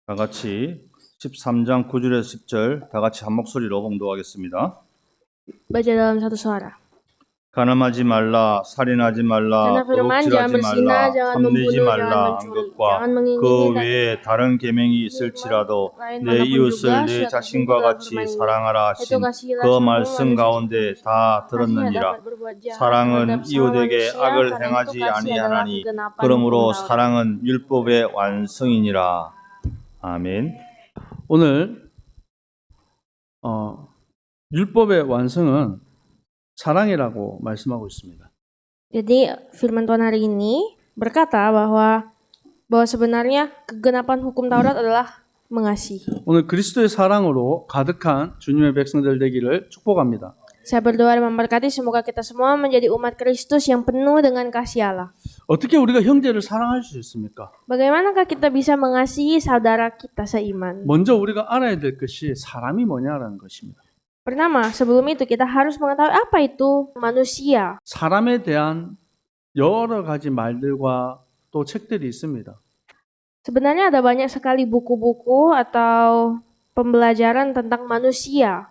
다 같이 13장 9절에서 10절 다 같이 한 목소리로 봉독하겠습니다. Baca dalam satu suara. 가늠하지 말라, 살인하지 말라, Karena firman, jangan 도둑질하지 berzina, 말라, jangan 탐내지 membunuh, jangan 말라 한 mencuri, 것과 jangan mengingini 그 dan 외에 다른 계명이 있을지라도 lain 내 manapun 이웃을 juga 내 sudah 자신과 tertentu dalam 같이 firman ini, 사랑하라 yaitu 하신 kasihilah 그 semua 말씀 manusia 가운데 다 kasihilah 들었느니라. dapat berbuat jahat terhadap 사랑은 sama 이웃에게 manusia, 악을 karena itu 행하지 kasih adalah 아니하나니 kegenapan hukum 그러므로 Taurat. 사랑은 율법의 완성이니라. 아멘. 오늘 율법의 완성은 사랑이라고 말씀하고 있습니다. Jadi firman Tuhan hari ini berkata bahwa sebenarnya kegenapan hukum Taurat adalah mengasihi. 오늘 그리스도의 사랑으로 가득한 주님의 백성들 되기를 축복합니다. Saya berdoa dan memberkati semoga kita semua menjadi umat Kristus yang penuh dengan kasih Allah. 어떻게 우리가 형제를 사랑할 수 있습니까? Bagaimanakah kita bisa mengasihi saudara kita seiman? 먼저 우리가 알아야 될 것이 사람이 뭐냐라는 것입니다. Pertama, sebelum itu kita harus mengetahui apa itu manusia. 사람에 대한 여러 가지 말들과 또 책들이 있습니다. Sebenarnya ada banyak sekali buku-buku atau pembelajaran tentang manusia.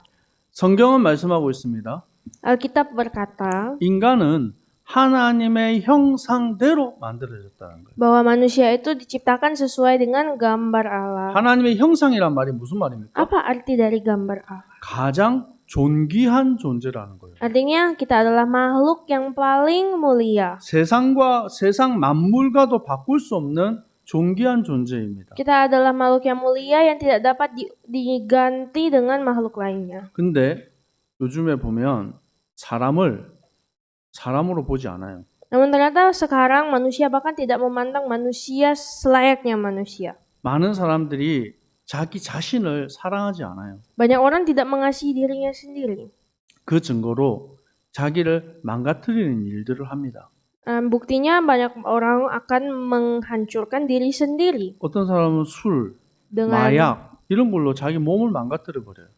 성경은 말씀하고 있습니다. Alkitab berkata 인간은 하나님의 형상대로 만들어졌다는 거예요. bahwa manusia itu diciptakan sesuai dengan gambar Allah. 하나님의 형상이란 말이 무슨 말입니까? Apa arti dari gambar Allah? 가장 존귀한 존재라는 거예요. Artinya kita adalah makhluk yang paling mulia. 세상과 세상 만물과도 바꿀 수 없는 존귀한 존재입니다. Kita adalah makhluk yang mulia yang tidak dapat diganti dengan makhluk lainnya. 근데 요즘에 보면 사람을 사람으로 보지 않아요. Namun ternyata sekarang manusia bahkan tidak memandang manusia selayaknya manusia. 많은 사람들이 자기 자신을 사랑하지 않아요. Banyak orang tidak mengasihi dirinya sendiri. 그 증거로 자기를 망가뜨리는 일들을 합니다. Buktinya banyak orang akan menghancurkan diri sendiri 어떤 사람은 술, dengan 마약 이런 걸로 자기 몸을 망가뜨려 버려요.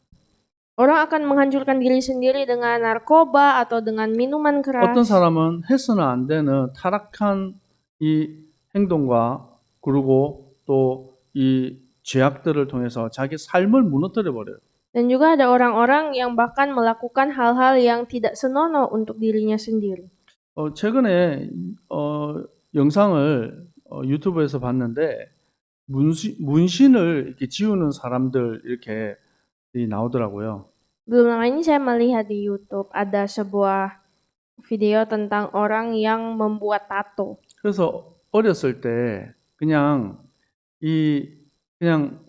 orang akan menghancurkan diri sendiri dengan narkoba atau dengan minuman keras. 어떤 사람은 해서는 안 되는 타락한 이 행동과 그리고 또 이 죄악들을 통해서 자기 삶을 무너뜨려 버려요. Dan juga ada orang-orang yang bahkan melakukan hal-hal yang tidak senonoh untuk dirinya sendiri. 최근에 영상을 유튜브에서 봤는데 문신을 이렇게 지우는 사람들 이렇게 나오더라고요. Belum lama ini saya melihat di YouTube ada sebuah video tentang orang yang membuat tato. 그래서 어렸을 때 그냥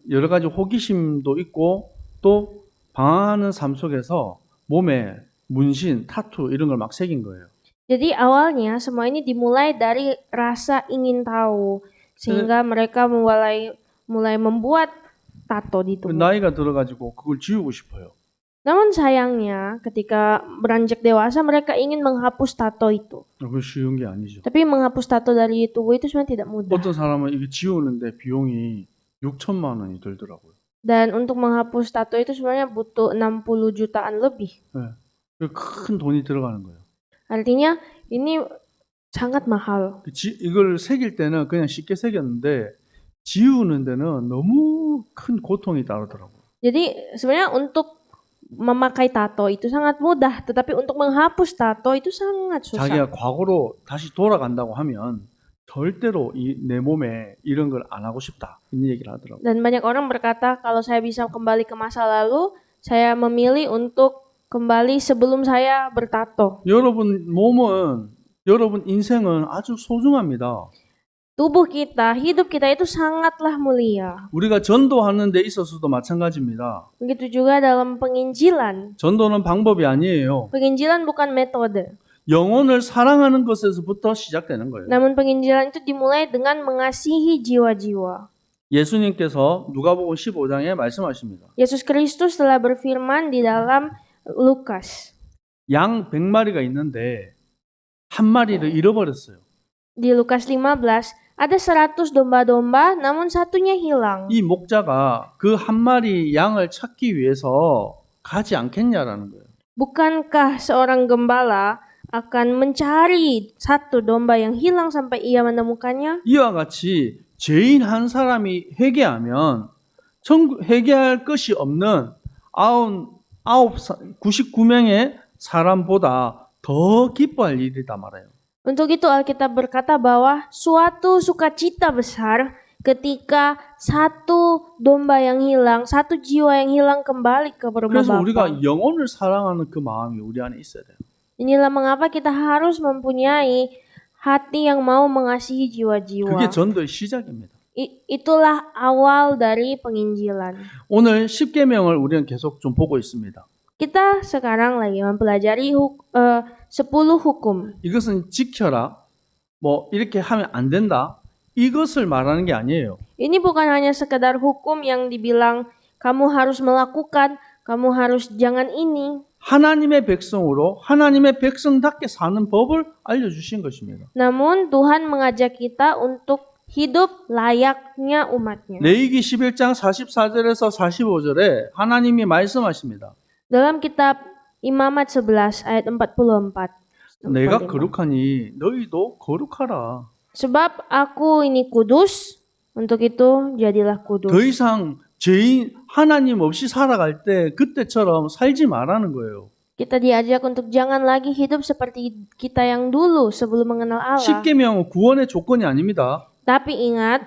여러 가지 호기심도 있고 또 방황하는 삶 속에서 몸에 문신, 타투 이런 걸 막 새긴 거예요. Jadi awalnya semua ini dimulai dari rasa ingin tahu sehingga mereka mulai membuat tato di tubuh. 나이가 들어가지고 그걸 지우고 싶어요. Namun sayangnya ketika beranjak dewasa mereka ingin menghapus tato itu. 그거 쉬운 게 아니죠. Tapi menghapus tato dari tubuh itu sebenarnya tidak mudah. 어떤 사람은 이게 지우는데 비용이 6천만 원이 들더라고요. Dan untuk menghapus tato itu sebenarnya butuh 60 jutaan lebih. 네. 큰 돈이 들어가는 거예요. Artinya ini sangat mahal. 이걸 새길 때는 그냥 쉽게 새겼는데 지우는 데는 너무 큰 고통이 따르더라고요. Jadi sebenarnya untuk memakai tato itu sangat mudah, tetapi untuk menghapus tato itu sangat susah. 자기가 과거로 다시 돌아간다고 하면 절대로 내 몸에 이런 걸 안 하고 싶다. 이런 얘기를 하더라고요. Dan banyak orang berkata kalau saya bisa kembali ke masa lalu, saya memilih untuk kembali sebelum saya bertato. 여러분 인생은 아주 소중합니다. Tubuh kita, hidup kita itu sangatlah mulia. 우리가 전도하는 데 있어서도 마찬가지입니다. Begitu juga dalam penginjilan. 전도는 방법이 아니에요. Penginjilan bukan metode. 영혼을 사랑하는 것에서부터 시작되는 거예요. Namun penginjilan itu dimulai dengan mengasihi jiwa-jiwa. 예수님께서 누가복음 15장에 말씀하십니다. Yesus Kristus telah berfirman di dalam Lukas. 양 100마리가 있는데 한 마리를 잃어버렸어요. Di Lukas 15 ada 100 domba-domba namun satunya hilang. 이 목자가 그 한 마리 양을 찾기 위해서 가지 않겠냐라는 거예요. Bukankah seorang gembala akan mencari satu domba yang hilang sampai ia menemukannya? 이와 같이 죄인 한 사람이 회개하면 회개할 것이 없는 99명의 사람보다 더 기뻐할 일이다 말아요. Untuk itu Alkitab berkata bahwa suatu sukacita besar ketika satu domba yang hilang, satu jiwa yang hilang kembali ke rumah 그래서 Bapa. 우리가 영혼을 사랑하는 그 마음이 우리 안에 있어야 돼요. Inilah mengapa kita harus mempunyai hati yang mau mengasihi 그게 jiwa-jiwa. 전도의 시작입니다. Itulah awal dari penginjilan. 오늘 10계명을 우리는 계속 좀 보고 있습니다. Kita sekarang lagi mempelajari 10 hukum. 이것은 지켜라, 뭐 이렇게 하면 안 된다, 이것을 말하는 게 아니에요. Ini bukan hanya sekedar hukum yang dibilang kamu harus melakukan, kamu harus jangan ini. 하나님의 백성으로 하나님의 백성답게 사는 법을 알려주신 것입니다. Namun Tuhan mengajak kita untuk hidup layaknya umatnya. 레위기 11장 44절에서 45절에 하나님이 말씀하십니다. Dalam kitab Imamat 11 ayat 44. 내가 거룩하니 너희도 거룩하라. Sebab aku ini kudus, untuk itu jadilah 더 kudus. 이상 죄인 하나님 없이 살아갈 때 그때처럼 살지 말라는 거예요. Kita diajak untuk jangan lagi hidup seperti kita yang dulu sebelum mengenal Allah. 10계명은 구원의 조건이 아닙니다. Tapi ingat,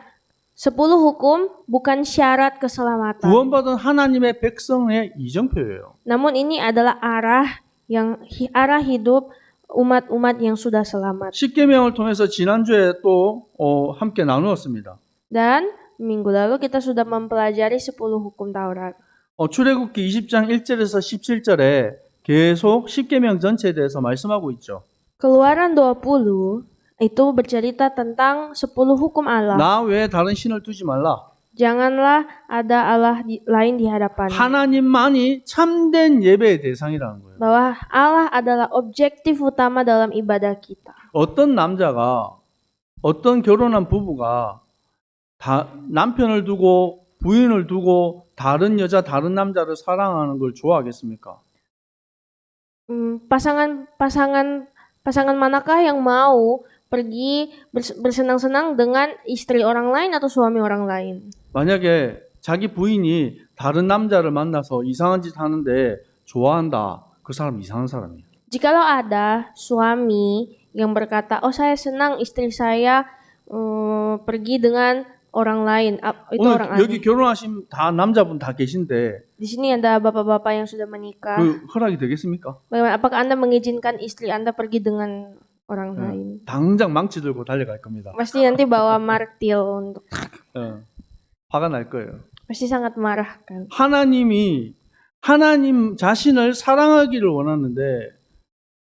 10 hukum bukan syarat keselamatan. 구원받은 하나님의 백성의 이정표예요. Namun ini adalah arah hidup umat-umat yang sudah selamat. 10계명을 통해서 지난주에 또 함께 나누었습니다. Dan minggu lalu kita sudah mempelajari 10 hukum Taurat. 출애굽기 20장 1절에서 17절에 계속 10계명 전체에 대해서 말씀하고 있죠. Keluaran 20 itu bercerita tentang 10 hukum Allah. 나 외에 다른 신을 두지 말라. Janganlah ada Allah lain di hadapan. 하나님만이 참된 예배의 대상이라는 거예요. Bahwa Allah adalah objektif utama dalam ibadah kita. 어떤 남자가, 어떤 결혼한 부부가 남편을 두고 부인을 두고 다른 여자, 다른 남자를 사랑하는 걸 좋아하겠습니까? Pasangan manakah yang mau pergi bersenang-senang dengan istri orang lain atau suami orang lain? 만약에 자기 부인이 다른 남자를 만나서 이상한 짓 하는데 좋아한다. 그 사람 이상한 사람이에요. Jikalau ada suami yang berkata, "Oh, saya senang istri saya pergi dengan orang lain." Itu orang 오늘 여기 aneh. 결혼하신 다 남자분 다 계신데 Di sini ada bapak-bapak yang sudah menikah. 그 허락이 되겠습니까? Bagaimana? Apakah Anda mengizinkan istri Anda pergi dengan orang lain? 당장 망치 들고 달려갈 겁니다. Pasti nanti bawa martil untuk 화가 날 거예요. pasti sangat marah kan. 하나님 자신을 사랑하기를 원하는데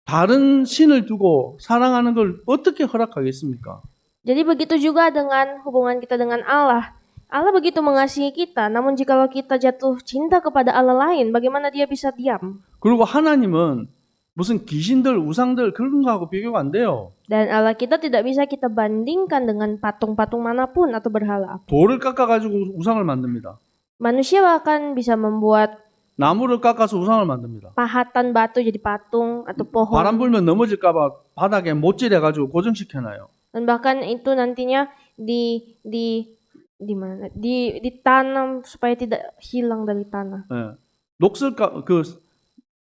다른 신을 두고 사랑하는 걸 어떻게 허락하겠습니까? Jadi begitu juga dengan hubungan kita dengan Allah. Allah begitu mengasihi kita, namun jikalau kita jatuh cinta kepada Allah lain, bagaimana dia bisa diam? 그리고 하나님은 무슨 귀신들, 우상들 그런 거하고 비교가 안 돼요. Dan Allah kita tidak bisa kita bandingkan dengan patung-patung manapun atau berhala. 돌을 깎아가지고 우상을 만듭니다. Manusia bahkan bisa membuat 나무를 깎아서 우상을 만듭니다. pahatan batu jadi patung atau pohon. 바람 불면 넘어질까봐 바닥에 못질해가지고 고정시켜놔요. Dan bahkan itu nantinya ditanam supaya tidak hilang dari tanah. 예.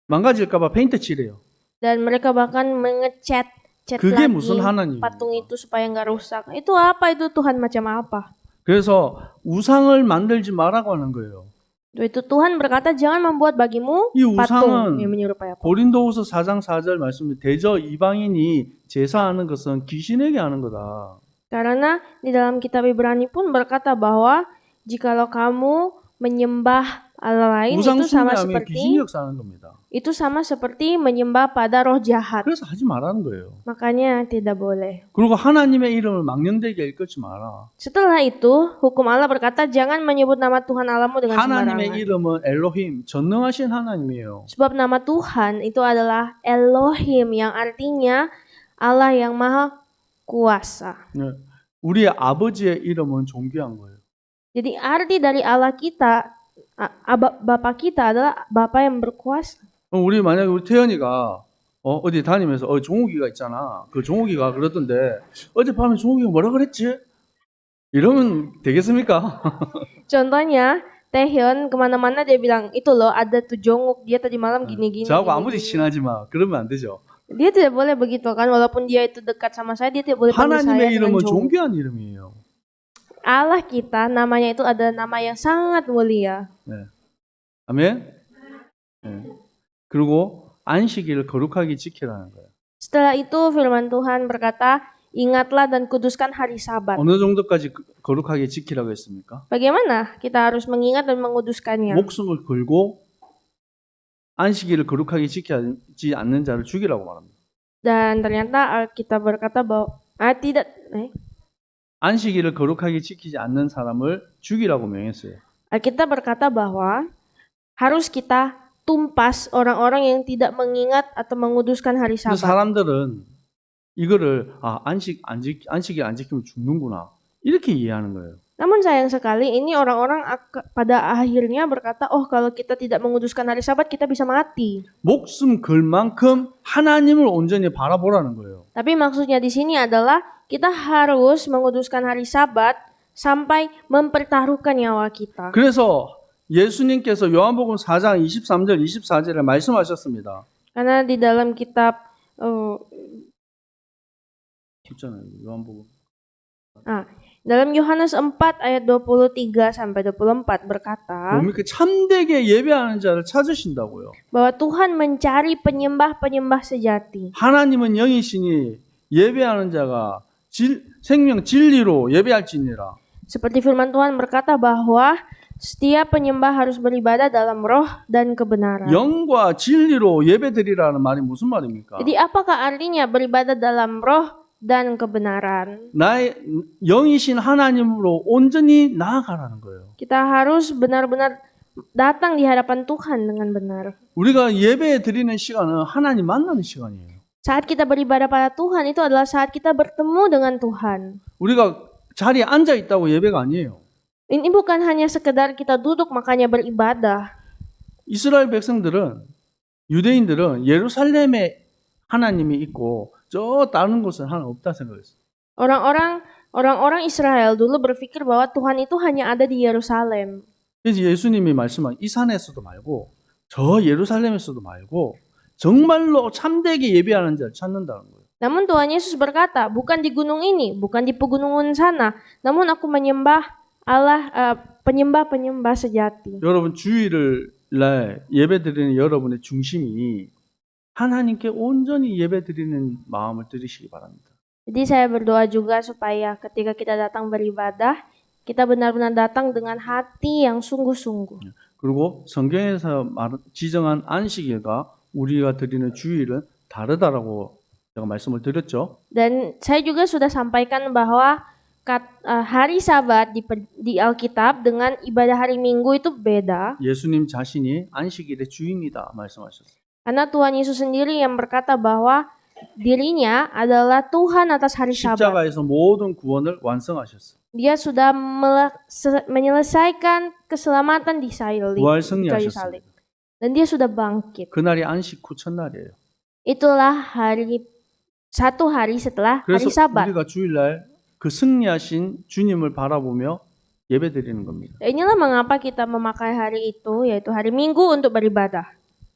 망가질까봐 페인트 칠해요. Dan mereka bahkan mengecat 그게 lagi 무슨 하나님입니까? patung itu supaya nggak rusak. Itu apa? Itu Tuhan macam apa? 그래서 우상을 만들지 말라고 하는 거예요. Itu Tuhan berkata jangan membuat bagimu 이 patung 우상은 yang menyerupai apa. 고린도후서 4장 4절 말씀에 대저 이방인이 제사하는 것은 귀신에게 하는 거다. Karena di dalam kitab Ibrani pun berkata bahwa jikalau kamu menyembah Allah lain 우상 itu sama 숭배하면 귀신이 seperti 역사하는 겁니다. menyembah pada roh jahat. 그래서 하지 말라는 거예요. Makanya tidak boleh. 그리고 하나님의 이름을 망령되게 일컫지 마라. Setelah itu, hukum Allah berkata jangan menyebut nama Tuhan Allahmu dengan 하나님의 sembarangan. 이름은 엘로힘, 전능하신 하나님이에요. Sebab nama Tuhan itu adalah Elohim yang artinya Allah yang maha kuasa. 네. 우리의 아버지의 이름은 존귀한 거예요. Jadi arti dari Allah kita, Bapa kita adalah Bapa yang berkuasa. 우리 만약에 우리 태연이가 어디 다니면서 종욱이가 있잖아. 그 종욱이가 그러던데 어젯밤에 종욱이가 뭐라 그랬지? 이러면 되겠습니까? Contohnya, Taehyun kemana-mana dia bilang, itu loh ada tuh Jonguk, dia tadi malam gini-gini. 저하고 gini, 아무리 gini." 친하지 마. 그러면 안 되죠. Dia tidak boleh begitu kan, walaupun dia itu dekat sama saya, dia tidak boleh panggil saya 하나님의 dengan 이름은 Jonguk. 존귀한 이름이에요. Allah kita namanya itu ada nama yang sangat mulia. 네. 아멘. 네. 그리고 안식일을 거룩하게 지키라는 거예요. Setelah itu firman Tuhan berkata, ingatlah dan kuduskan hari Sabat. 어느 정도까지 거룩하게 지키라고 했습니까? Bagaimana kita harus mengingat dan menguduskannya? 목숨을 걸고 안식일을 거룩하게 지키지 않는 자를 죽이라고 말합니다. Dan ternyata Alkitab berkata bahwa 안식일을 거룩하게 지키지 않는 사람을 죽이라고 명했어요. Alkitab berkata bahwa harus kita tumpas orang-orang yang tidak mengingat atau menguduskan hari 근데 Sabat. 사람들은 이거를 안식일 안 지키면 죽는구나 이렇게 이해하는 거예요. Namun sayang sekali ini orang-orang pada akhirnya berkata, oh kalau kita tidak menguduskan hari Sabat kita bisa mati. 목숨 걸 만큼 하나님을 온전히 바라보라는 거예요. Tapi maksudnya di sini adalah kita harus menguduskan hari Sabat sampai mempertaruhkan nyawa kita. 그래서 예수님께서 요한복음 4장 23절 24절에 말씀하셨습니다. Karena di dalam kitab 있잖아요. 요한복음. dalam Yohanes 4 ayat 23 sampai 24 berkata 뭡니까? 참되게 예배하는 자를 찾으신다고요. bahwa Tuhan mencari penyembah-penyembah sejati. 하나님은 영이시니 예배하는 자가 생명 진리로 예배할지니라. Seperti firman Tuhan berkata bahwa setiap penyembah harus beribadah dalam roh dan kebenaran. 영과 진리로 예배드리라는 말이 무슨 말입니까? Jadi apakah artinya beribadah dalam roh dan kebenaran? 나의 영이신 하나님으로 온전히 나아가라는 거예요. Kita harus benar-benar datang di hadapan Tuhan dengan benar. 우리가 예배 드리는 시간은 하나님 만나는 시간이에요. Saat kita beribadah pada Tuhan itu adalah saat kita bertemu dengan Tuhan. 우리가 자리에 앉아 있다고 예배가 아니에요. Ini bukan hanya sekedar kita duduk makanya beribadah. 이스라엘 백성들은 유대인들은 예루살렘에 하나님이 있고 저 다른 곳은 하나 없다 생각했어요. Orang-orang Israel dulu berpikir bahwa Tuhan itu hanya ada di Yerusalem. 그래서 예수님이 말씀한 이 산에서도 말고 저 예루살렘에서도 말고 정말로 참되게 예배하는 자를 찾는다는 거예요. Namun Tuhan Yesus berkata, bukan di gunung ini, bukan di pegunungan sana, namun aku menyembah Allah, penyembah-penyembah sejati. 여러분 주일을 날 예배드리는 여러분의 중심이 하나님께 온전히 예배드리는 마음을 드리시기 바랍니다. Jadi saya berdoa juga supaya ketika kita datang beribadah, kita benar-benar datang dengan hati yang sungguh-sungguh. 그리고 성경에서 지정한 안식일과 우리가 드리는 주일은 다르다라고 제가 말씀을 드렸죠. Dan saya juga sudah sampaikan bahwa hari Sabat di Alkitab dengan ibadah hari Minggu itu beda. 예수님 자신이 안식일의 주입니다 말씀하셨어요. Karena Tuhan Yesus sendiri yang berkata bahwa dirinya adalah Tuhan atas hari Sabat. 십자가에서 모든 구원을 완성하셨어요. Dia sudah menyelesaikan keselamatan di kayu salib. Dan dia sudah bangkit. 그날이 안식 후 첫날이에요. Itulah satu hari setelah hari 그래서 Sabat. 우리가 주일날 그 승리하신 주님을 바라보며 예배드리는 겁니다. Inilah mengapa kita memakai hari itu, yaitu hari Minggu untuk beribadah.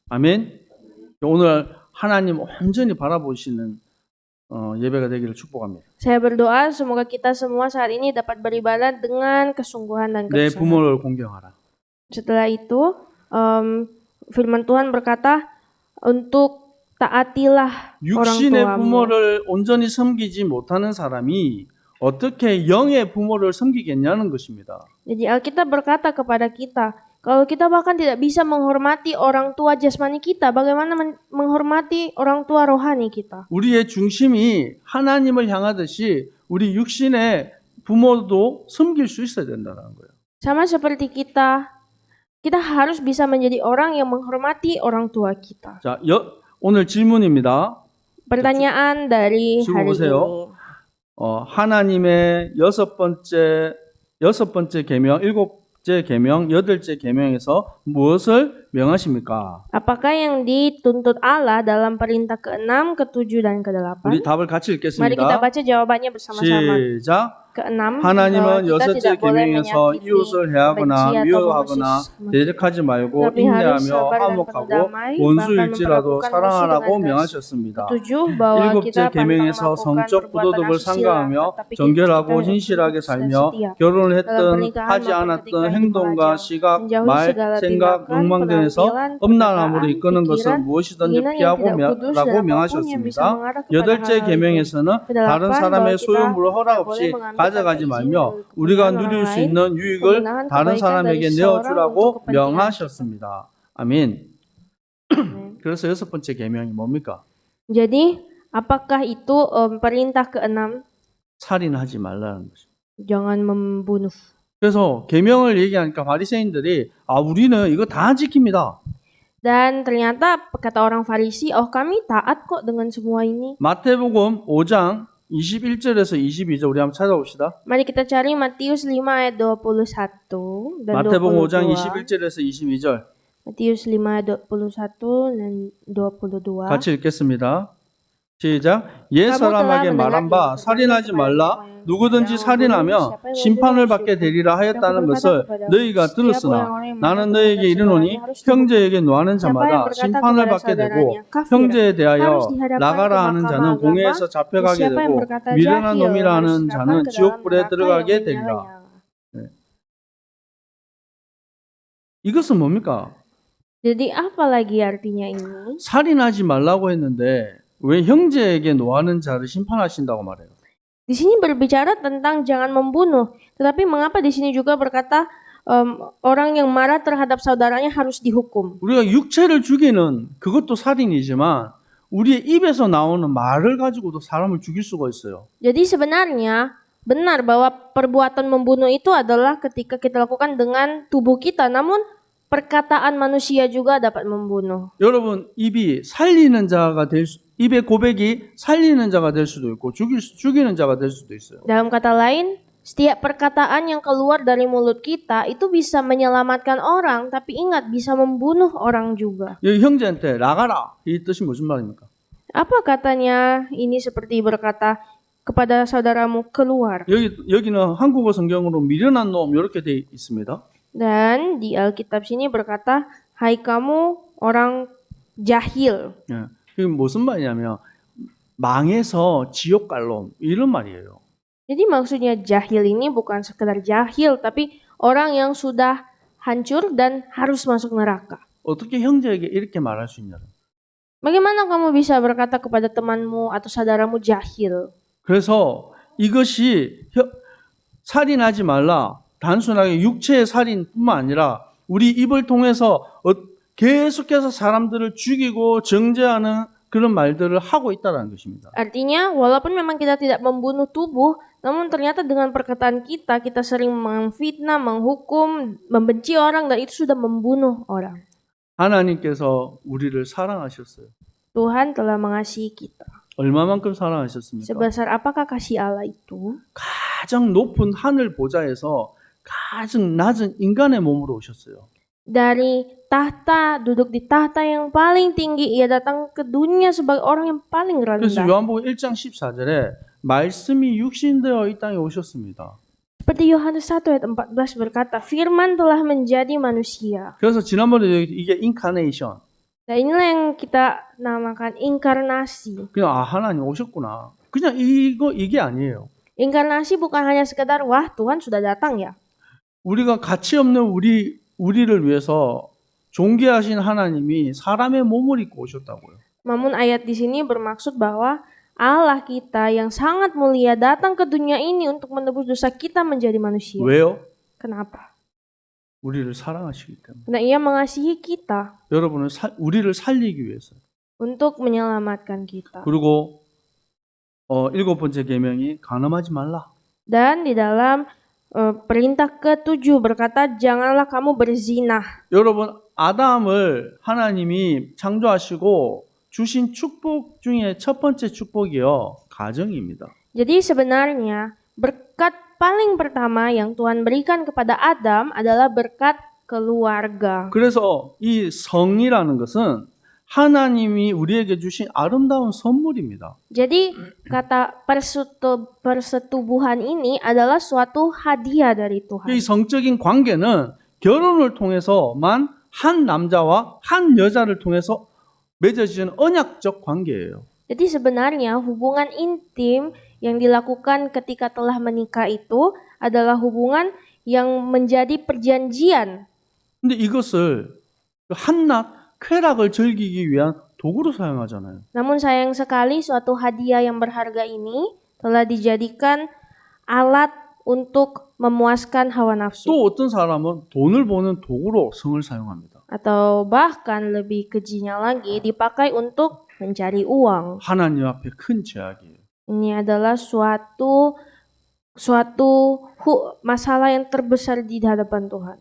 아멘. 오늘 하나님 온전히 바라보시는 예배가 되기를 축복합니다. Saya berdoa semoga kita semua saat ini dapat beribadah dengan kesungguhan dan 내 kebesaran. 부모를 공경하라. Setelah itu, firman Tuhan berkata untuk taatilah orang 육신의 tuamu. 부모를 온전히 섬기지 못하는 사람이 어떻게 영의 부모를 섬기겠냐는 것입니다. Jadi Alkitab berkata kepada kita, kalau kita bahkan tidak bisa menghormati orang tua jasmani kita, bagaimana menghormati orang tua rohani kita? 우리의 중심이 하나님을 향하듯이 우리 육신의 부모도 섬길 수 있어야 된다는 거예요. Sama seperti kita harus bisa menjadi orang yang menghormati orang tua kita. 자, 오늘 질문입니다. Pertanyaan dari 지금 hari 보세요. ini. 하나님의 여섯 번째 계명, 일곱째 계명, 여덟째 계명에서 무엇을 명하십니까? Apakah yang dituntut Allah dalam perintah ke-6, ke-7, dan ke-8? 우리 답을 같이 Mari kita 읽겠습니다. baca jawabannya bersama-sama. 시작. keenam, 하나님은 kita 여섯째 tidak boleh 계명에서 menyakiti, 이웃을 해하거나 membenci atau 미워하거나 mempersis- 대적하지 말고 Tapi harus 인내하며 sabar dan 화목하고 penuh damai, bahkan 원수일지라도 memperlakukan musuh 사랑하라고 dengan kasih. 명하셨습니다. Ketujuh, bahwa kita 일곱째 pantang 계명에서 melakukan 성적 perbuatan 부도덕을 asusila, 삼가하며 tetapi 정결하고 kita 신실하게 harus 살며 setia. 결혼을 Dalam 했든 pernikahan 하지 maupun 않았던 ketika hidup 행동과 melajang, 시각, menjauhi 말, segala 생각, tindakan, 욕망 등에서 penampilan, 음란함으로 perkataan, 이끄는 것을 pikiran, 무엇이든지 keinginan yang 피하고 tidak kudus, 라고 dan apapun yang bisa 명하셨습니다. mengarah kepada 여덟째 hal-hal itu. 계명에서는 다른 Kedelapan, bahwa 사람의 kita 소유물을 허락 tidak 없이 boleh mengambil 가져가지 tanpa izin 말며 dari 우리가 kepunyaan 누릴 orang 수 lain, 있는 유익을 penggunaan 다른 kebaikan 사람에게 dari seseorang untuk 내어주라고 kepentingan kita. 명하셨습니다. 아멘. Amin. 그래서 여섯 번째 계명이 뭡니까? Jadi, apakah itu perintah keenam? 살인하지 말라는 것입니다. Jangan membunuh. 그래서 계명을 얘기하니까 바리새인들이 우리는 이거 다 지킵니다. Dan ternyata kata orang Farisi, oh kami taat kok dengan semua ini. 마태복음 5장 21절에서 22절 우리 한번 찾아봅시다. Mari kita cari Matius 5 ayat 21 dan 마태복음 5장 22. 21절에서 22절 Matius 5 ayat 21 dan 22. 같이 읽겠습니다. 시작. 옛 사람에게 말한 바 살인하지 말라. 누구든지 살인하며 심판을 받게 되리라 하였다는 것을 너희가 들었으나 나는 너희에게 이르노니 형제에게 노하는 자마다 심판을 받게 되고 형제에 대하여 나가라 하는 자는 공회에서 잡혀가게 되고 미련한 놈이라 하는 자는 지옥불에 들어가게 되리라. 이것은 뭡니까? Jadi apa lagi artinya ini? 살인하지 말라고 했는데 왜 형제에게 노하는 자를 심판하신다고 말해요? Di sini berbicara tentang jangan membunuh, tetapi mengapa di sini juga berkata orang yang marah terhadap saudaranya harus dihukum? 우리가 육체를 죽이는 그것도 살인이지만 우리의 입에서 나오는 말을 가지고도 사람을 죽일 수가 있어요. Jadi sebenarnya benar bahwa perbuatan membunuh itu adalah ketika kita lakukan dengan tubuh kita, namun perkataan manusia juga dapat membunuh. 여러분 입이 살리는 자가 입의 고백이 살리는 자가 될 수도 있고 죽이는 자가 될 수도 있어요. Dalam kata lain, setiap perkataan yang keluar dari mulut kita itu bisa menyelamatkan orang, tapi ingat bisa membunuh orang juga. 여기 형제한테 나가라 이 뜻이 무슨 말입니까? Apa katanya ini seperti berkata kepada saudaramu keluar? 여기는 한국어 성경으로 미련한 놈 이렇게 돼 있습니다. Dan di Alkitab sini berkata, hai kamu orang jahil. 예. 이게 무슨 말이냐면 망해서 지옥 갈 놈 이런 말이에요. Jadi maksudnya jahil ini bukan sekedar jahil, tapi orang yang sudah hancur dan harus masuk neraka. 어떻게 형제에게 이렇게 말할 수 있냐? Bagaimana kamu bisa berkata kepada temanmu atau saudaramu jahil? 그래서 이것이 살인하지 말라. 단순하게 육체의 살인뿐만 아니라 우리 입을 통해서 계속해서 사람들을 죽이고 정죄하는 그런 말들을 하고 있다는 것입니다. Artinya, walaupun memang kita tidak membunuh tubuh, namun ternyata dengan perkataan kita sering memfitnah, menghukum, membenci orang, dan itu sudah membunuh orang. 하나님께서 우리를 사랑하셨어요. Tuhan telah mengasihi kita. 얼마만큼 사랑하셨습니까? Sebesar apakah kasih Allah itu? 가장 높은 하늘 보좌에서 가장 낮은 인간의 몸으로 오셨어요. Dari tahta, duduk di tahta yang paling tinggi, ia datang ke dunia sebagai orang yang paling 그래서 rendah. 요한복음 1장 14절에 말씀이 육신되어 이 땅에 오셨습니다. Seperti Yohanes 1 ayat 14 berkata, firman telah menjadi manusia. 그래서 지난번에 이게 인카네이션. Nah inilah yang kita namakan inkarnasi. 그냥 하나님 오셨구나. 그냥 이게 아니에요. Inkarnasi bukan hanya sekedar, wah Tuhan sudah datang ya. 우리가 가치 없는 우리를 위해서 존귀하신 하나님이 사람의 몸을 입고 오셨다고요. Namun ayat di sini bermaksud bahwa Allah kita yang sangat mulia datang ke dunia ini untuk menebus dosa kita menjadi manusia. 왜요? Kenapa? 우리를 사랑하시기 때문에. Karena ia mengasihi kita. 여러분은 우리를 살리기 위해서. Untuk menyelamatkan kita. 그리고 일곱 번째 계명이 간음하지 말라. Dan di dalam perintah ke-7 berkata, janganlah kamu berzina. 여러분 아담을 하나님이 창조하시고 주신 축복 중에 첫 번째 축복이요 가정입니다. Jadi sebenarnya berkat paling pertama yang Tuhan berikan kepada Adam adalah berkat keluarga. 그래서 이 성이라는 것은 하나님이 우리에게 주신 아름다운 선물입니다. Jadi kata persetubuhan ini adalah suatu hadiah dari 이 Tuhan. 성적인 관계는 결혼을 통해서만 한 남자와 한 여자를 통해서 맺어지는 언약적 관계예요. Jadi sebenarnya hubungan intim yang dilakukan ketika telah menikah itu adalah hubungan yang menjadi perjanjian. 근데 이것을 한낱 쾌락을 즐기기 위한 도구로 사용하잖아요. Namun sayang sekali suatu hadiah yang berharga ini telah dijadikan alat untuk memuaskan hawa nafsu. 또 어떤 사람은 돈을 버는 도구로 성을 사용합니다. Atau bahkan lebih kejinya lagi dipakai untuk mencari uang. 하나님 앞에 큰 죄악이에요. Ini adalah suatu masalah yang terbesar di hadapan Tuhan.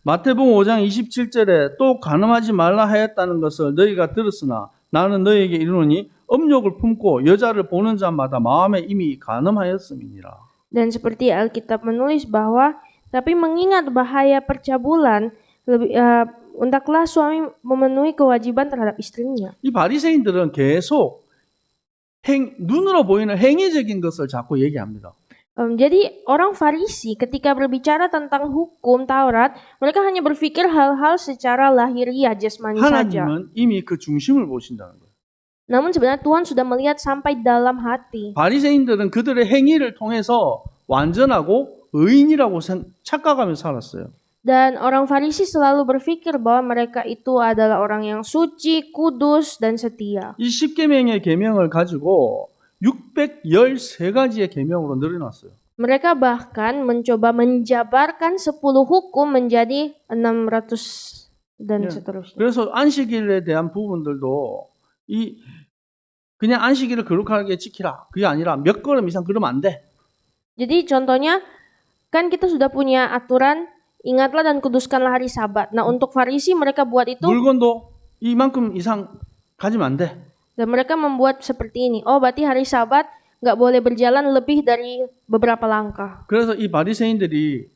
마태복음 5장 27절에 또 간음하지 말라 하였다는 것을 너희가 들었으나 나는 너희에게 이르노니 음욕을 품고 여자를 보는 자마다 마음에 이미 간음하였음이니라. Dan seperti Alkitab menulis bahwa tapi mengingat bahaya percabulan hendaklah suami memenuhi kewajiban terhadap istrinya. 이 바리새인들은 계속 눈으로 보이는 행위적인 것을 자꾸 얘기합니다. Jadi orang Farisi ketika berbicara tentang hukum Taurat, mereka hanya berpikir hal-hal secara lahiriah jasmani saja. 하나님은 이미 그 중심을 보신다는 거예요. Namun sebenarnya Tuhan sudah melihat sampai dalam hati. 바리새인들은 그들의 행위를 통해서 완전하고 의인이라고 착각하며 살았어요. Dan orang Farisi selalu berpikir bahwa mereka itu adalah orang yang suci, kudus, dan setia. 이 10계명의 계명을 가지고 613가지의 계명으로 늘어났어요. Mereka bahkan mencoba menjabarkan 10 hukum menjadi 600 dan seterusnya. 그래서 안식일에 대한 부분들도 그냥 안식일을 거룩하게 지키라. 그게 아니라 몇 걸음 이상 걸으면 안 돼. Jadi contohnya kan kita sudah punya aturan ingatlah dan kuduskanlah hari Sabat. Nah, untuk Farisi mereka buat itu 물건도 이만큼 이상 가지면 안 돼. dan mereka membuat seperti ini. Oh, berarti hari Sabat nggak boleh berjalan lebih dari beberapa langkah. 그래서 이 바리새인들이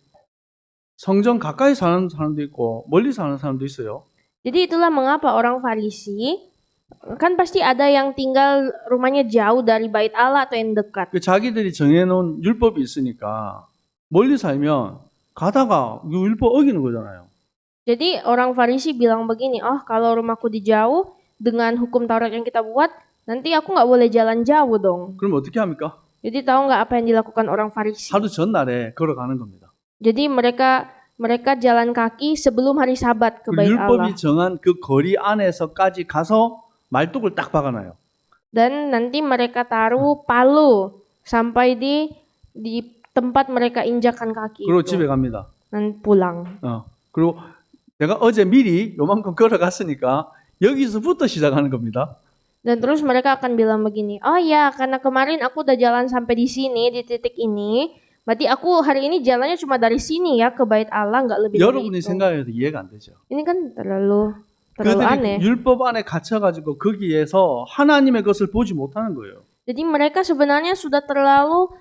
성전 가까이 사는 사람도 있고 멀리 사는 사람도 있어요. Jadi itulah mengapa orang Farisi kan pasti ada yang tinggal rumahnya jauh dari bait Allah atau yang dekat. 그 자기들이 정해놓은 율법이 있으니까 멀리 살면 가다가 이 율법 어기는 거잖아요. Jadi orang Farisi bilang begini, oh kalau rumahku di jauh dengan hukum Taurat yang kita buat, nanti aku nggak boleh jalan jauh dong. 그럼 어떻게 합니까? Jadi tahu nggak apa yang dilakukan orang Farisi? 하루 전날에 걸어가는 겁니다. Jadi mereka jalan kaki sebelum hari Sabat ke bait Allah. 율법이 정한 그 거리 안에서까지 가서 말뚝을 딱 박아놔요. Dan nanti mereka taruh palu sampai di tempat mereka injakan kaki 그리고 itu. 집에 갑니다. Dan pulang. 그리고 내가 어제 미리 요만큼 걸어갔으니까 여기서부터 시작하는 겁니다. Dan terus mereka akan bilang begini, oh ya karena kemarin aku udah jalan sampai di sini, di titik ini, berarti aku hari ini jalannya cuma dari sini ya ke bait Allah, nggak lebih dari 여러분이 itu. 생각해도 이해가 안 되죠. Ini kan terlalu 그들이 aneh. 율법 안에 갇혀가지고 거기에서 하나님의 것을 보지 못하는 거예요. Jadi mereka sebenarnya sudah terlalu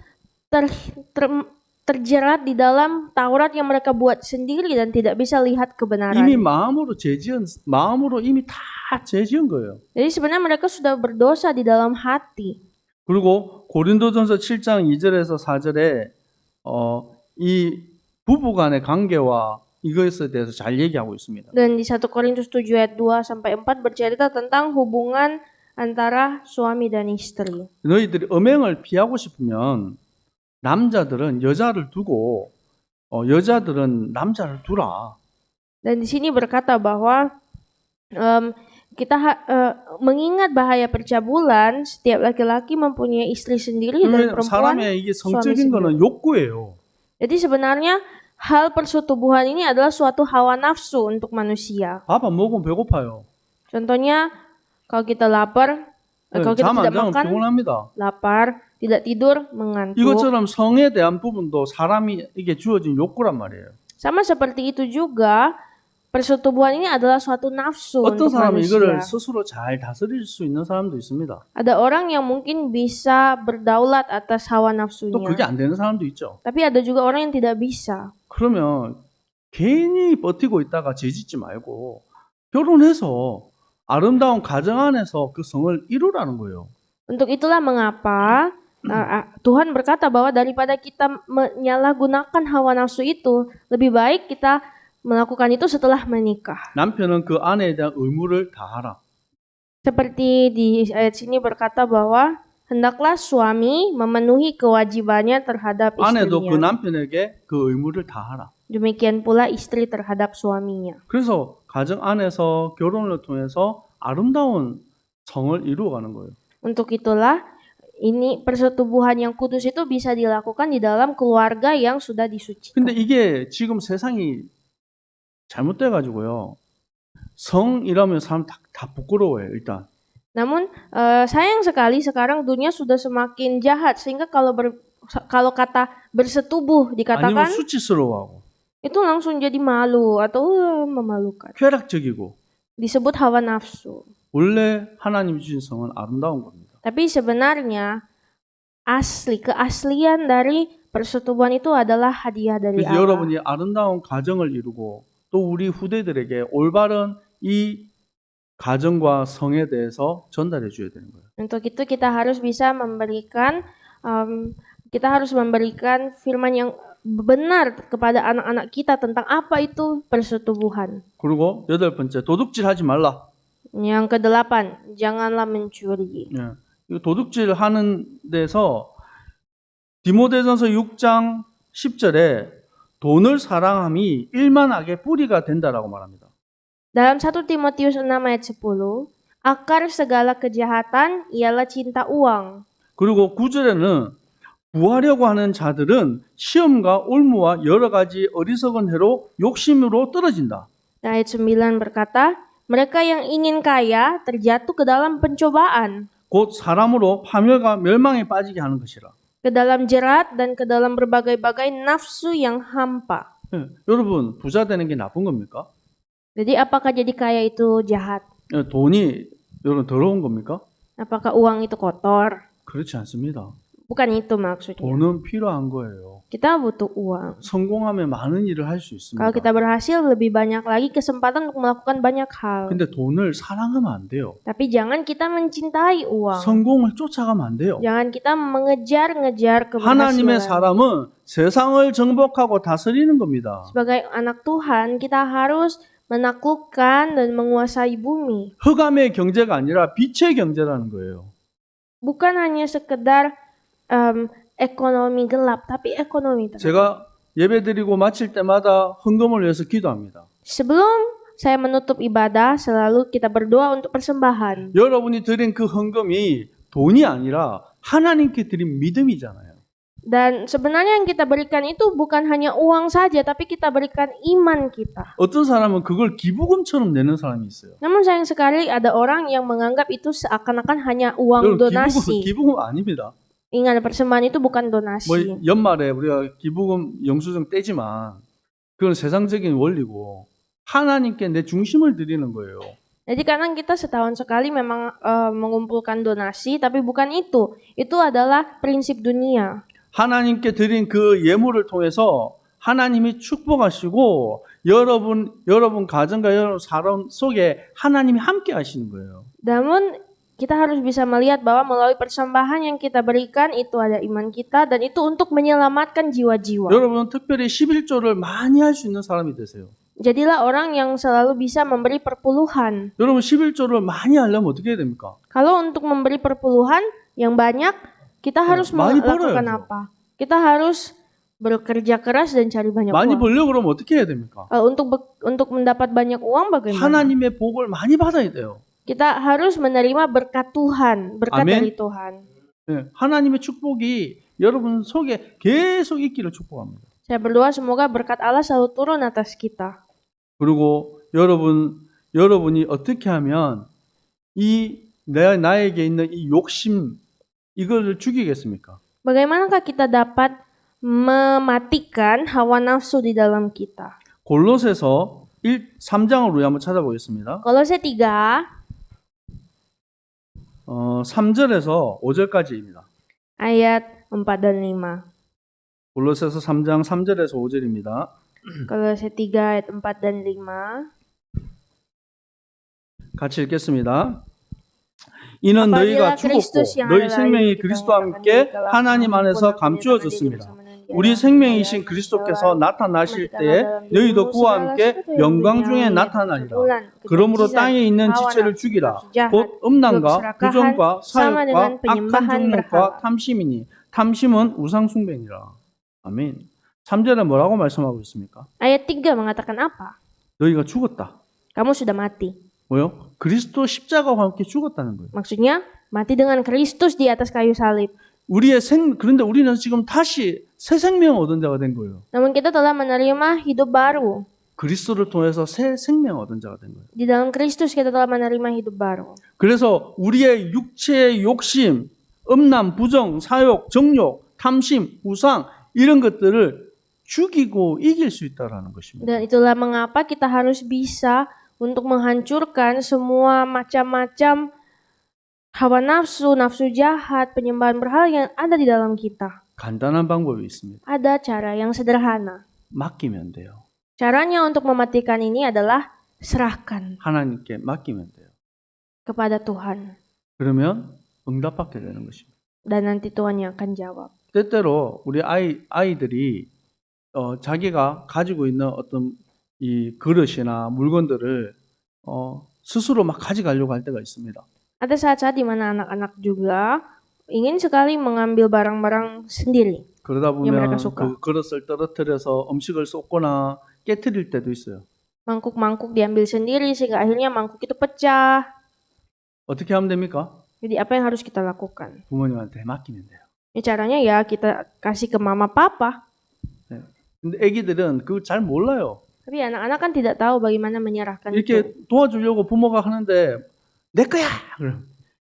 terjerat di dalam Taurat yang mereka buat sendiri dan tidak bisa lihat kebenaran. 이미 마음으로 이미 다 죄지은 거예요. Jadi sebenarnya mereka sudah berdosa di dalam hati. 그리고 고린도전서 7장 2절에서 4절에 이 부부간의 관계와 이것에 대해서 잘 얘기하고 있습니다. Dan di 1 Korintus 7 ayat 2 sampai 4 bercerita tentang hubungan antara suami dan istri. 너희들이 음행을 피하고 싶으면 남자들은 여자를 두고 여자들은 남자를 두라. Dan di sini berkata bahwa kita mengingat bahaya percabulan, setiap laki-laki mempunyai istri sendiri dan perempuan 사람의 이게 성적인 거는 욕구예요. Jadi sebenarnya hal persetubuhan ini adalah suatu hawa nafsu untuk manusia. 밥 안 먹으면 배고파요. Contohnya kalau kita lapar, kalau kita 잠 안 tidak 자면 makan, 피곤합니다. lapar, tidak tidur, mengantuk. 이것처럼 성에 대한 부분도 사람이 이게 주어진 욕구란 말이에요. Sama seperti itu juga persetubuhan ini adalah suatu nafsu 어떤 untuk 사람은 이거를 manusia. 스스로 잘 다스릴 수 있는 사람도 있습니다. Ada orang yang mungkin bisa berdaulat atas hawa 또 nafsunya. 그게 안 되는 사람도 있죠. Tapi ada juga orang yang tidak bisa. 그러면 괜히 버티고 있다가 죄짓지 말고 결혼해서 아름다운 가정 안에서 그 성을 이루라는 거예요. Untuk itulah mengapa Tuhan berkata bahwa daripada kita menyalahgunakan hawa nafsu itu, lebih baik kita melakukan itu setelah menikah. 남편은 그 아내에 대한 의무를 다하라. Seperti di ayat sini berkata bahwa hendaklah suami memenuhi kewajibannya terhadap 아내도 그 istrinya. 남편에게 그 의무를 다하라. Demikian pula istri terhadap suaminya. 그래서 가정 안에서 결혼을 통해서 아름다운 성을 이루어가는 거예요. Untuk itulah ini persetubuhan yang kudus itu bisa dilakukan di dalam keluarga yang sudah disucikan. 근데 이게 지금 세상이 잘못돼 가지고요. 성이라면 사람 다 부끄러워요, 일단. Namun sayang sekali sekarang dunia sudah semakin jahat sehingga kalau kata bersetubuh 아니면 dikatakan 수치스러워하고 itu langsung jadi malu atau memalukan. 쾌락적이고 Disebut hawa nafsu. 원래 하나님이 주신 성은 아름다운 겁니다. Tapi sebenarnya keaslian dari persetubuhan itu adalah hadiah dari 그래서 Allah. 여러분이 아름다운 가정을 이루고 또 우리 후대들에게 올바른 이 가정과 성에 대해서 전달해 줘야 되는 거예요. Untuk itu kita harus bisa memberikan firman yang benar kepada anak-anak kita tentang apa itu persetubuhan. 그리고 여덟 번째, 도둑질하지 말라. Yang kedelapan, janganlah mencuri. 예. 이 도둑질 하는 데서 디모데전서 6장 10절에 돈을 사랑함이 일만하게 뿌리가 된다라고 말합니다. Dalam 1 Timotius 6 ayat 10, akar segala kejahatan ialah cinta uang. 그리고 9절에는 구하려고 하는 자들은 시험과 올무와 여러 가지 어리석은 해로 욕심으로 떨어진다. Ayat 9 berkata, mereka yang ingin kaya terjatuh ke dalam pencobaan, 곧 사람으로 파멸과 멸망에 빠지게 하는 것이라. ke dalam jerat dan ke dalam berbagai-bagai nafsu yang hampa. 예. 여러분, 부자 되는 게 나쁜 겁니까? Jadi apakah jadi kaya itu jahat? 예, 돈이 여러분 더러운 겁니까? Apakah uang itu kotor? 그렇지 않습니다. Bukan itu maksudnya. 돈은 필요한 거예요. Kita butuh uang. 성공하면 많은 일을 할 수 있습니다. Kalau kita berhasil, lebih banyak lagi kesempatan untuk melakukan banyak hal. 근데 돈을 사랑하면 안 돼요. Tapi jangan kita mencintai uang. 성공을 쫓아가면 안 돼요. Jangan kita mengejar-ngejar 하나님의 keberhasilan. 사람은 세상을 정복하고 다스리는 겁니다. Sebagai anak Tuhan, kita harus menaklukkan dan menguasai bumi. 흑암의 경제가 아니라 빛의 경제라는 거예요. Bukan hanya sekedar ekonomi gelap, tapi ekonomi terang. 제가 예배드리고 마칠 때마다 헌금을 위해서 기도합니다. Sebelum saya menutup ibadah, selalu kita berdoa untuk persembahan. 여러분이 드린 그 헌금이 돈이 아니라 하나님께 드린 믿음이잖아요. Dan sebenarnya yang kita berikan itu bukan hanya uang saja, tapi kita berikan iman kita. 어떤 사람은 그걸 기부금처럼 내는 사람이 있어요. Namun sayang sekali ada orang yang menganggap itu seakan-akan hanya uang 여러분, donasi. 기부금 아닙니다. Ingat, persembahan itu bukan 뭐 donasi. 연말에 우리가 기부금 영수증 떼지만 그건 세상적인 원리고 하나님께 내 중심을 드리는 거예요. Jadi kadang kita setahun sekali memang mengumpulkan donasi, tapi bukan itu. Itu adalah prinsip dunia. 하나님께 드린 그 예물을 통해서 하나님이 축복하시고 여러분 가정과 여러분 사람 속에 하나님이 함께 하시는 거예요. Namun kita harus bisa melihat bahwa melalui persembahan yang kita berikan itu ada iman kita dan itu untuk menyelamatkan jiwa-jiwa. 여러분은 특별히 11조를 많이 할 수 있는 사람이 되세요. Jadilah orang yang selalu bisa memberi perpuluhan. 여러분 11조를 많이 하려면 어떻게 해야 됩니까? Kalau untuk memberi perpuluhan yang banyak, kita harus 많이 melakukan 벌어야죠. apa? Kita harus bekerja keras dan cari banyak 많이 uang. 벌려고 그러면 어떻게 해야 됩니까? Untuk mendapat banyak uang bagaimana? 하나님의 복을 많이 받아야 돼요. Kita harus menerima berkat Tuhan, berkat Amin. dari Tuhan. 네, 하나님의 축복이 여러분 속에 계속 있기를 축복합니다. Saya berdoa semoga berkat Allah selalu turun atas kita. 그리고 여러분이 어떻게 하면 나에게 있는 이 욕심 이거를 죽이겠습니까? Bagaimanakah kita dapat mematikan hawa nafsu di dalam kita? 골로새서 3장을 우리 한번 찾아보겠습니다. Kolose 3 3절에서 5절까지입니다. ayat 4 dan 5. 골로새서 3장 3절에서 5절입니다. Kolose 3 ayat 4 dan 5. 같이 읽겠습니다. 이는 Apabila 너희가 Kristus 죽었고 yang 너희 adalah 생명이 hidup kita 그리스도와 nyatakan 함께 di dalam 하나님 Tuhan 안에서 pun akan 감추어졌습니다. menyatakan di dalam 우리 Dia 생명이신 dalam 그리스도께서 dalam 나타나실 matikanlah 때에 dalam 너희도 dirimu 그와 segala 함께 sesuatu yang 영광 중에 duniawi, 나타나리라. pergumulan, 그러므로 kebencian, 땅에 있는 hawa 지체를 nafsu, 죽이라. nafsu jahat, 곧 음란과 keserakahan, 부정과 sama dengan 사욕과 악한 penyembahan 정욕과 berhala. 탐심이니 탐심은 우상숭배니라. 아멘. 3절에 뭐라고 말씀하고 있습니까? Ayat 3 mengatakan apa? 너희가 죽었다. Kamu sudah mati. 뭐요? 그리스도 십자가와 함께 죽었다는 거예요. Maksudnya mati dengan Kristus di atas kayu salib. 그런데 우리는 지금 다시 새 생명 얻은 자가 된 거예요. Namun kita telah menerima hidup baru. 그리스도를 통해서 새 생명 얻은 자가 된 거예요. Di dalam Kristus kita telah menerima hidup baru. 그래서 우리의 육체의 욕심, 음란, 부정, 사욕, 정욕, 탐심, 우상 이런 것들을 죽이고 이길 수 있다라는 것입니다. Dan itulah mengapa kita harus bisa untuk menghancurkan semua macam-macam hawa nafsu, nafsu jahat, penyembahan berhala yang ada di dalam kita. 간단한 방법이 있습니다. Ada cara yang sederhana. 맡기면 돼요. Caranya untuk mematikan ini adalah serahkan 하나님께 맡기면 돼요. kepada Tuhan. 그러면 응답받게 되는 것입니다. Dan nanti Tuhan yang akan jawab. 때때로 우리 아이들이 자기가 가지고 있는 어떤 이 그릇이나 물건들을 스스로 막 가져가려고 할 때가 있습니다. Ada saat-saat di mana anak-anak juga ingin sekali mengambil barang-barang sendiri. 그러다 yang mereka 보면 suka. 그 그릇을 떨어뜨려서 음식을 쏟거나 깨트릴 때도 있어요. Mangkuk-mangkuk diambil sendiri sehingga akhirnya mangkuk itu pecah. 어떻게 하면 됩니까? Jadi apa yang harus kita lakukan? 부모님한테 맡기면 돼요. Ya caranya ya kita kasih ke mama papa. 근데 애기들은 그걸 잘 몰라요. Tapi anak-anak kan tidak tahu bagaimana menyerahkan itu. 이렇게 도와주려고 부모가 하는데 내 거야.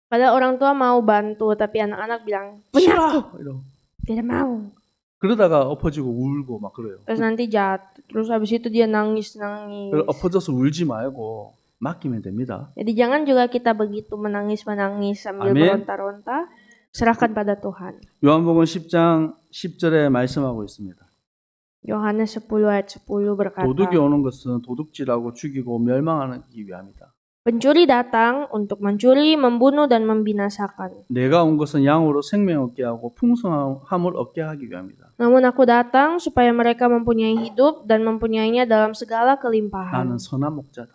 Padahal orang tua mau bantu tapi anak-anak bilang punya aku. 싫어. 이러고. Tidak mau. 그러다가 엎어지고 울고 막 그래요. Terus nanti jatuh. Terus habis itu dia nangis. 그래서 엎어져서 울지 말고 맡기면 됩니다. Jadi jangan juga kita begitu menangis sambil Amin. meronta-ronta. Serahkan pada Tuhan. 요한복음 10장 10절에 말씀하고 있습니다. Yohanes 10 ayat 10 berkata, 도둑이 오는 것은 도둑질하고 죽이고 멸망하기 위함이다. pencuri datang untuk mencuri, membunuh, dan membinasakan. 내가 온 것은 양으로 생명 얻게 하고 풍성함을 얻게 하기 위함이다. Namun aku datang supaya mereka mempunyai hidup dan mempunyainya dalam segala kelimpahan. 나는 선한 목자다.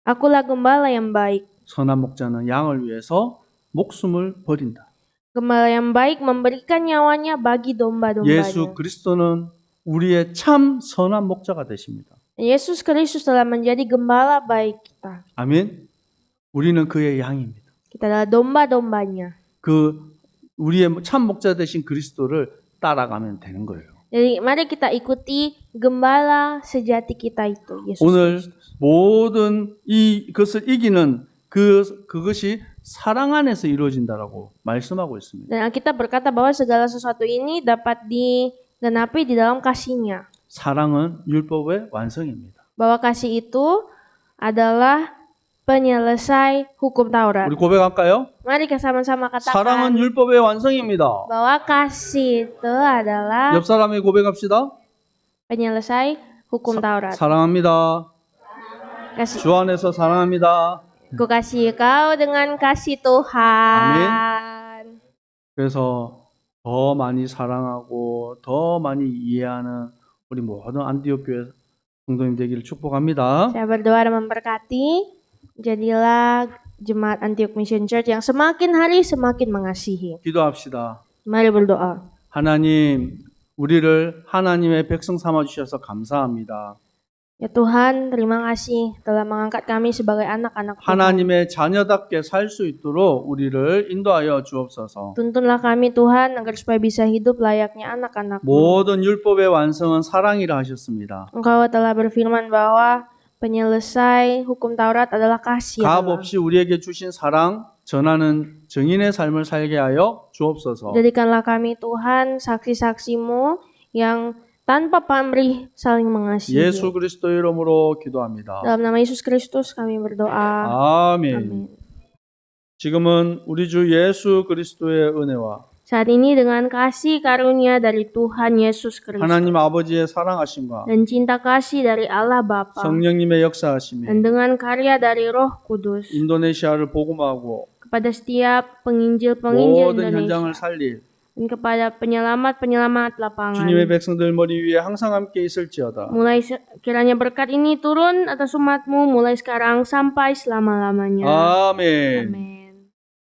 Akulah gembala yang baik. 선한 목자는 양을 위해서 목숨을 버린다. Gembala yang baik memberikan nyawanya bagi domba-dombanya. 예수 그리스도는 우리의 참 선한 목자가 되십니다. Yesus Kristus telah menjadi gembala baik kita. 아멘. 우리는 그의 양입니다. Kita adalah domba-dombanya. 그 우리의 참 목자 되신 그리스도를 따라가면 되는 거예요. Jadi mari kita ikuti gembala sejati kita itu, Yesus 오늘 Kristus. 모든 이것을 이기는 그것이 사랑 안에서 이루어진다라고 말씀하고 있습니다. Dan Alkitab berkata bahwa segala sesuatu ini dapat digenapi di dalam kasih-Nya. 사랑은 율법의 완성입니다. Bahwa kasih itu adalah penyelesai hukum Taurat. 우리 고백할까요? Mari kita sama-sama katakan 사랑은 율법의 완성입니다. bahwa kasih itu adalah 옆 사람이 고백합시다. penyelesai hukum Taurat. 사랑합니다. Kasih, 주 안에서 사랑합니다. ku kasih kau dengan kasih Tuhan. 그래서 더 많이 사랑하고 더 많이 이해하는 우리 모든 안디옥 교회 성도님 되기를 축복합니다. Saya berdoa dan memberkati. Jadilah Jemaat Antioch Mission Church yang semakin hari semakin mengasihi. 기도합시다. Mari berdoa. 하나님, 우리를 하나님의 백성 삼아 주셔서 감사합니다. Ya Tuhan, terima kasih telah mengangkat kami sebagai anak-anak Tuhan. 하나님의 자녀답게 살 수 있도록 우리를 인도하여 주옵소서. Tuntunlah kami Tuhan agar supaya bisa hidup layaknya anak-anak. 모든 율법의 완성은 사랑이라 하셨습니다. Engkau telah berfirman bahwa penyelesai hukum Taurat adalah kasih 값 Allah. 없이 우리에게 주신 사랑 전하는 증인의 삶을 살게 하여 주옵소서. Jadikanlah kami Tuhan saksi-saksimu yang tanpa pamrih saling mengasihi. 예수 그리스도 이름으로 기도합니다. Dalam nama Yesus Kristus kami berdoa. 아멘. Amin. 지금은 우리 주 예수 그리스도의 은혜와 Saat ini dengan kasih karunia dari Tuhan Yesus Kristus 하나님 아버지의 사랑하심과 dan cinta kasih dari Allah Bapa 성령님의 역사하심이 dan dengan karya dari Roh Kudus 인도네시아를 복음하고 kepada setiap penginjil-penginjil 모든 현장을 Indonesia 살릴 dan kepada penyelamat-penyelamat lapangan. 주님의 백성들 머리 위에 항상 함께 있을지어다. Mulai kiranya berkat ini turun atas umatmu mulai sekarang sampai selama-lamanya. 아멘. Amin.